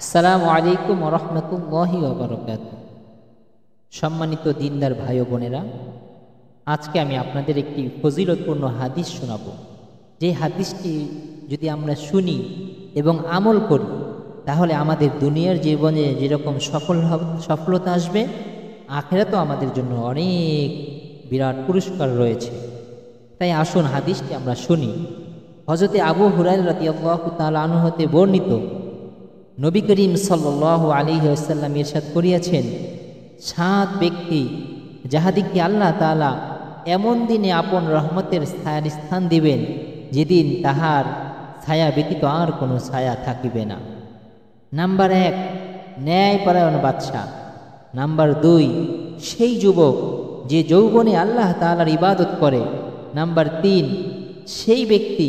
আসসালামু আলাইকুম ওয়া রাহমাতুল্লাহি ওয়া বারাকাতুহু। সম্মানিত দিনদার ভাই ও বোনেরা, আজকে আমি আপনাদের একটি ফজিলতপূর্ণ হাদিস শোনাবো। যে হাদিসটি যদি আমরা শুনি এবং আমল করি, তাহলে আমাদের দুনিয়ার জীবনে যেরকম সফলতা আসবে, আখিরাতেও আমাদের জন্য অনেক বিরাট পুরস্কার রয়েছে। তাই আসুন হাদিসটি আমরা শুনি। হযরতে আবু হুরায়রা রাদিয়াল্লাহু তাআলা আনহু হতে বর্ণিত, নবী করিম সাল্লাল্লাহু আলাইহি ওয়াসাল্লাম ইরশাদ করিয়াছেন, 7 ব্যক্তি যাহাদিগকে আল্লাহ তাআলা এমন দিনে আপন রহমতের ছায়ার স্থান দিবেন, যেদিন তাহার ছায়া ব্যতীত আর কোনো ছায়া থাকিবে না। নাম্বার 1, ন্যায়পরায়ণ বাদশাহ। নাম্বার 2, সেই যুবক যে যৌবনে আল্লাহ তাআলার ইবাদত করে। নাম্বার 3, সেই ব্যক্তি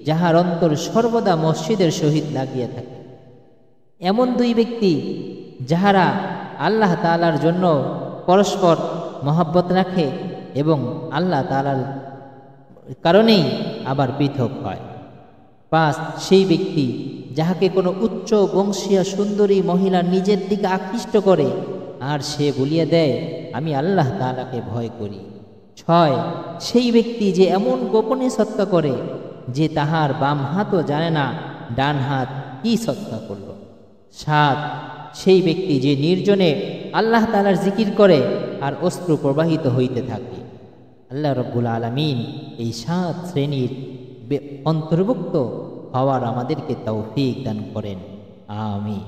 যাহার অন্তর সর্বদা মসজিদের সহিত লাগিয়া থাকে। এমন 2 ব্যক্তি যাহারা আল্লাহ তাআলার জন্য পরস্পর মহব্বত রাখে এবং আল্লাহ তাআলার কারণেই আবার পৃথক হয়। 5, সেই ব্যক্তি যাহাকে কোনো উচ্চ বংশীয় সুন্দরী মহিলা নিজের দিকে আকৃষ্ট করে আর সে বলিয়া দেয়, আমি আল্লাহ তাআলাকে ভয় করি। 6, সেই ব্যক্তি যে এমন গোপনে সৎকা করে যে তাহার বাম হাতও জানে না ডান হাত কি সৎকা করল। 7, সেই ব্যক্তি যে নির্জনে আল্লাহ তাআলার জিকির করে আর অশ্রু প্রবাহিত হইতে থাকে। আল্লাহ রাব্বুল আলামিন এই 7 শ্রেণীর অন্তর্ভুক্ত হওয়ার আমাদেরকে তৌফিক দান করেন। আমিন।